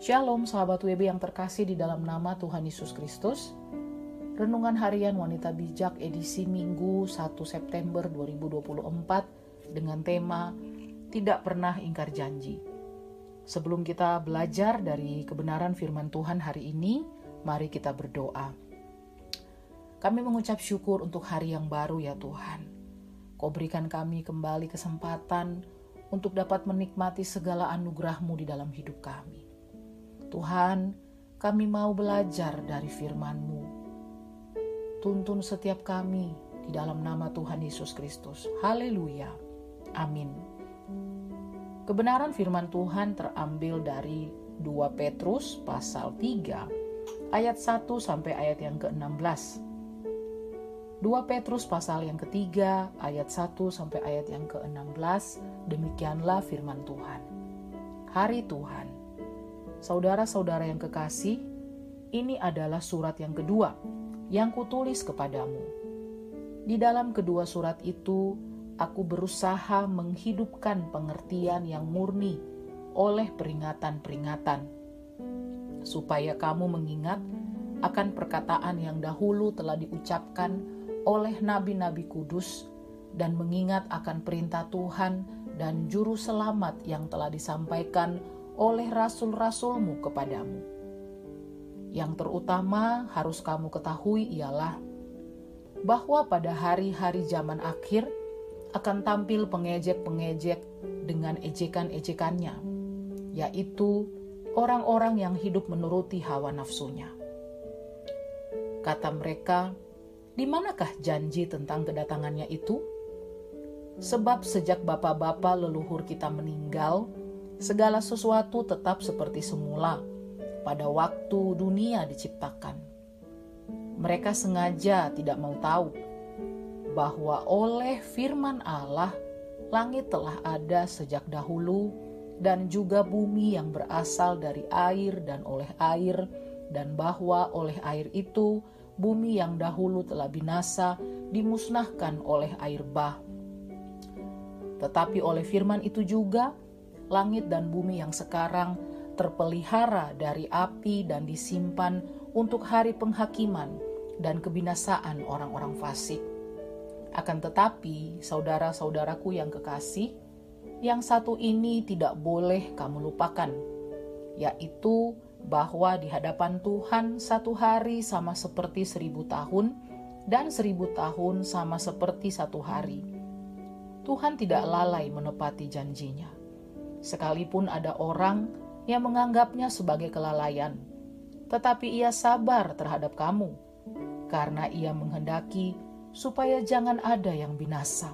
Shalom sahabat WB yang terkasih di dalam nama Tuhan Yesus Kristus. Renungan Harian Wanita Bijak edisi Minggu 1 September 2024 dengan tema Tidak Pernah Ingkar Janji. Sebelum kita belajar dari kebenaran firman Tuhan hari ini, mari kita berdoa. Kami mengucap syukur untuk hari yang baru ya Tuhan. Kau berikan kami kembali kesempatan untuk dapat menikmati segala anugerah-Mu di dalam hidup kami. Tuhan, kami mau belajar dari firman-Mu. Tuntun setiap kami di dalam nama Tuhan Yesus Kristus. Haleluya. Amin. Kebenaran firman Tuhan terambil dari 2 Petrus pasal 3 ayat 1 sampai ayat yang ke-16. 2 Petrus pasal yang ketiga ayat 1 sampai ayat yang ke-16. Demikianlah firman Tuhan. Hari Tuhan. Saudara-saudara yang kekasih, ini adalah surat yang kedua yang kutulis kepadamu. Di dalam kedua surat itu, aku berusaha menghidupkan pengertian yang murni oleh peringatan-peringatan, supaya kamu mengingat akan perkataan yang dahulu telah diucapkan oleh nabi-nabi kudus dan mengingat akan perintah Tuhan dan juru selamat yang telah disampaikan oleh rasul-rasulmu kepadamu. Yang terutama harus kamu ketahui ialah bahwa pada hari-hari zaman akhir akan tampil pengejek-pengejek dengan ejekan-ejekannya, yaitu orang-orang yang hidup menuruti hawa nafsunya. Kata mereka, di manakah janji tentang kedatangannya itu? Sebab sejak bapa-bapa leluhur kita meninggal, segala sesuatu tetap seperti semula pada waktu dunia diciptakan. Mereka sengaja tidak mau tahu bahwa oleh firman Allah langit telah ada sejak dahulu dan juga bumi yang berasal dari air dan oleh air, dan bahwa oleh air itu bumi yang dahulu telah binasa dimusnahkan oleh air bah. Tetapi oleh firman itu juga langit dan bumi yang sekarang terpelihara dari api dan disimpan untuk hari penghakiman dan kebinasaan orang-orang fasik. Akan tetapi, saudara-saudaraku yang kekasih, yang satu ini tidak boleh kamu lupakan, yaitu bahwa di hadapan Tuhan satu hari sama seperti 1000 tahun dan 1000 tahun sama seperti satu hari. Tuhan tidak lalai menepati janjinya. Sekalipun ada orang yang menganggapnya sebagai kelalaian, tetapi ia sabar terhadap kamu, karena ia menghendaki supaya jangan ada yang binasa,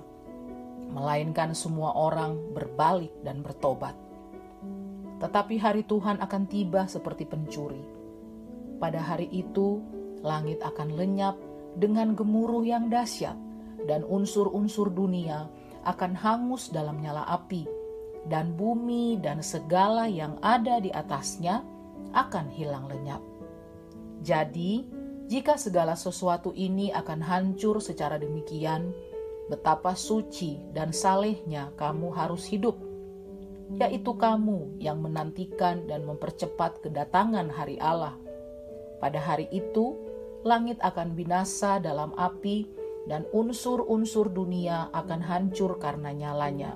melainkan semua orang berbalik dan bertobat. Tetapi hari Tuhan akan tiba seperti pencuri. Pada hari itu, langit akan lenyap dengan gemuruh yang dahsyat, dan unsur-unsur dunia akan hangus dalam nyala api, dan bumi dan segala yang ada di atasnya akan hilang lenyap. Jadi, jika segala sesuatu ini akan hancur secara demikian, betapa suci dan salehnya kamu harus hidup, yaitu kamu yang menantikan dan mempercepat kedatangan hari Allah. Pada hari itu, langit akan binasa dalam api, dan unsur-unsur dunia akan hancur karena nyalanya.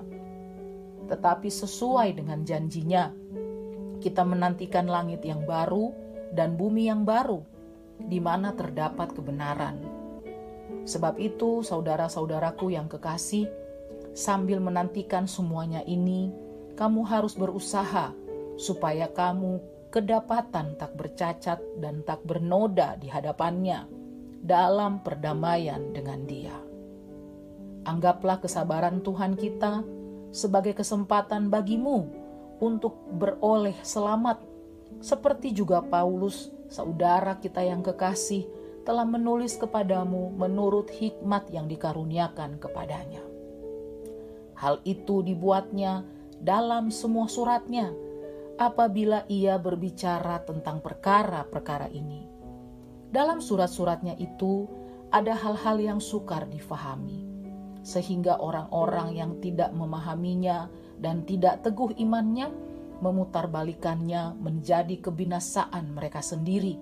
Tetapi sesuai dengan janjinya, kita menantikan langit yang baru dan bumi yang baru, di mana terdapat kebenaran. Sebab itu, saudara-saudaraku yang kekasih, sambil menantikan semuanya ini, kamu harus berusaha supaya kamu kedapatan tak bercacat dan tak bernoda di hadapannya dalam perdamaian dengan Dia. Anggaplah kesabaran Tuhan kita sebagai kesempatan bagimu untuk beroleh selamat, seperti juga Paulus, saudara kita yang kekasih, telah menulis kepadamu menurut hikmat yang dikaruniakan kepadanya. Hal itu dibuatnya dalam semua suratnya, apabila ia berbicara tentang perkara-perkara ini. Dalam surat-suratnya itu ada hal-hal yang sukar difahami, sehingga orang-orang yang tidak memahaminya dan tidak teguh imannya memutarbalikannya menjadi kebinasaan mereka sendiri,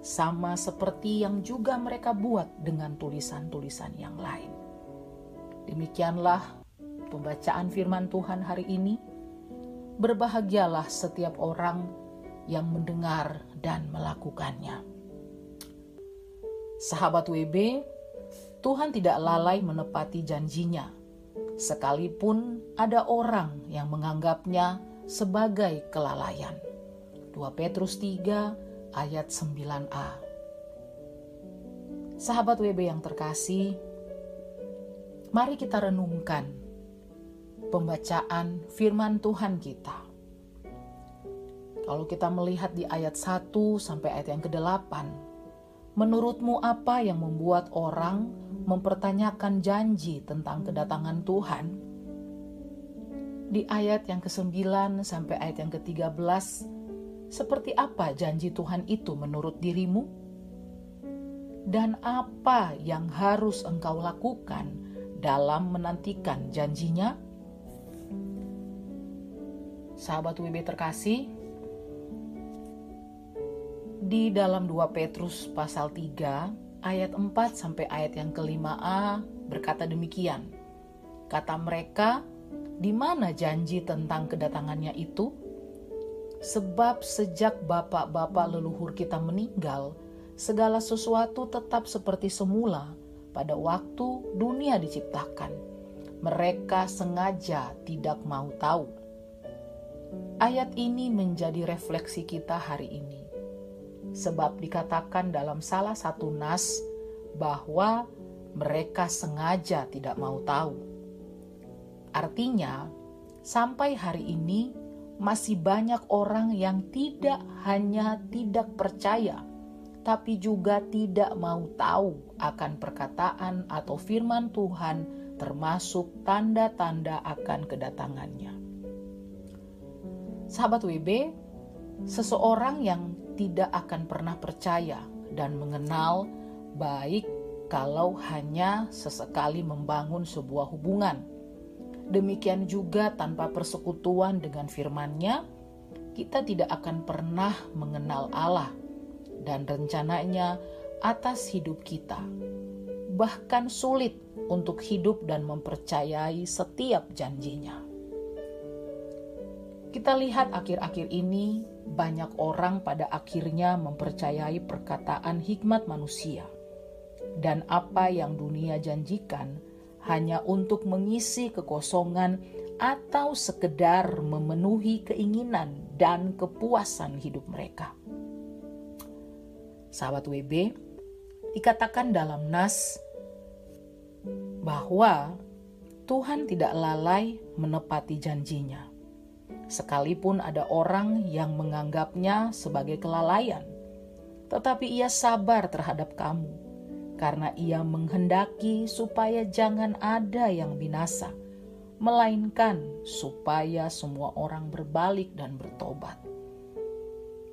sama seperti yang juga mereka buat dengan tulisan-tulisan yang lain. Demikianlah pembacaan firman Tuhan hari ini. Berbahagialah setiap orang yang mendengar dan melakukannya. Sahabat WB, Tuhan tidak lalai menepati janjinya, sekalipun ada orang yang menganggapnya sebagai kelalaian. 2 Petrus 3 ayat 9a. Sahabat WB yang terkasih, mari kita renungkan pembacaan firman Tuhan kita. Kalau kita melihat di ayat 1 sampai ayat yang ke-8, menurutmu apa yang membuat orang mempertanyakan janji tentang kedatangan Tuhan? Di ayat yang ke-9 sampai ayat yang ke-13, seperti apa janji Tuhan itu menurut dirimu? Dan apa yang harus engkau lakukan dalam menantikan janjinya? Sahabat WB terkasih, di dalam 2 Petrus pasal 3 ayat 4 sampai ayat yang ke-5a berkata demikian. Kata mereka, di mana janji tentang kedatangannya itu? Sebab sejak bapak-bapak leluhur kita meninggal, segala sesuatu tetap seperti semula pada waktu dunia diciptakan. Mereka sengaja tidak mau tahu. Ayat ini menjadi refleksi kita hari ini. Sebab dikatakan dalam salah satu nas bahwa mereka sengaja tidak mau tahu. Artinya, sampai hari ini masih banyak orang yang tidak hanya tidak percaya, tapi juga tidak mau tahu akan perkataan atau firman Tuhan, termasuk tanda-tanda akan kedatangannya. Sahabat WB, seseorang yang tidak akan pernah percaya dan mengenal baik kalau hanya sesekali membangun sebuah hubungan. Demikian juga tanpa persekutuan dengan firman-Nya, kita tidak akan pernah mengenal Allah dan rencananya atas hidup kita. Bahkan sulit untuk hidup dan mempercayai setiap janjinya. Kita lihat akhir-akhir ini banyak orang pada akhirnya mempercayai perkataan hikmat manusia. Dan apa yang dunia janjikan hanya untuk mengisi kekosongan atau sekedar memenuhi keinginan dan kepuasan hidup mereka. Sahabat WB, dikatakan dalam nas bahwa Tuhan tidak lalai menepati janjinya. Sekalipun ada orang yang menganggapnya sebagai kelalaian, tetapi ia sabar terhadap kamu, karena ia menghendaki supaya jangan ada yang binasa, melainkan supaya semua orang berbalik dan bertobat.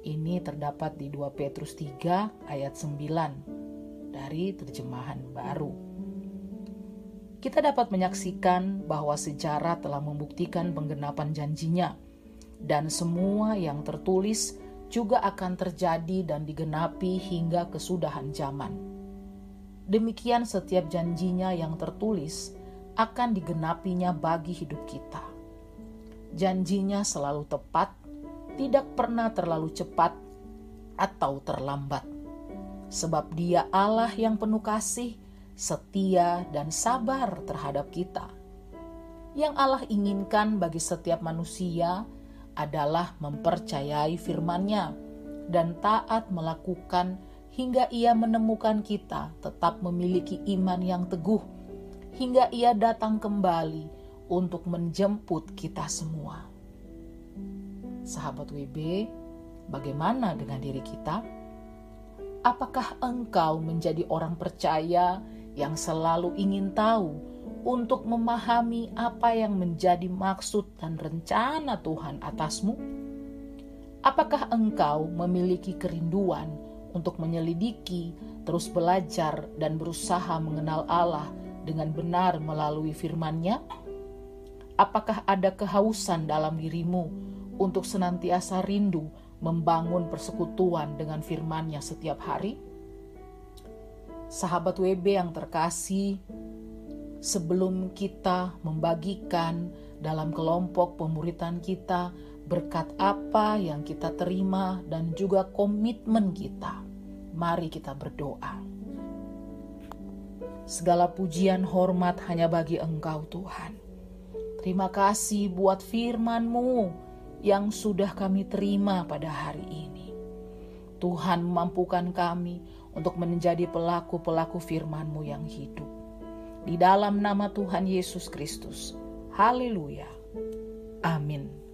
Ini terdapat di 2 Petrus 3 ayat 9 dari terjemahan baru. Kita dapat menyaksikan bahwa sejarah telah membuktikan penggenapan janjinya, dan semua yang tertulis juga akan terjadi dan digenapi hingga kesudahan zaman. Demikian setiap janjinya yang tertulis akan digenapinya bagi hidup kita. Janjinya selalu tepat, tidak pernah terlalu cepat atau terlambat. Sebab Dia Allah yang penuh kasih, setia dan sabar terhadap kita. Yang Allah inginkan bagi setiap manusia adalah mempercayai firman-Nya dan taat melakukan hingga Ia menemukan kita tetap memiliki iman yang teguh, hingga Ia datang kembali untuk menjemput kita semua. Sahabat WB, bagaimana dengan diri kita? Apakah engkau menjadi orang percaya yang selalu ingin tahu untuk memahami apa yang menjadi maksud dan rencana Tuhan atasmu? Apakah engkau memiliki kerinduan untuk menyelidiki, terus belajar dan berusaha mengenal Allah dengan benar melalui firman-Nya? Apakah ada kehausan dalam dirimu untuk senantiasa rindu membangun persekutuan dengan firman-Nya setiap hari? Sahabat WB yang terkasih, sebelum kita membagikan dalam kelompok pemuritan kita berkat apa yang kita terima dan juga komitmen kita, mari kita berdoa. Segala pujian hormat hanya bagi Engkau Tuhan. Terima kasih buat firman-Mu yang sudah kami terima pada hari ini. Tuhan mampukan kami untuk menjadi pelaku-pelaku firman-Mu yang hidup. Di dalam nama Tuhan Yesus Kristus. Haleluya. Amin.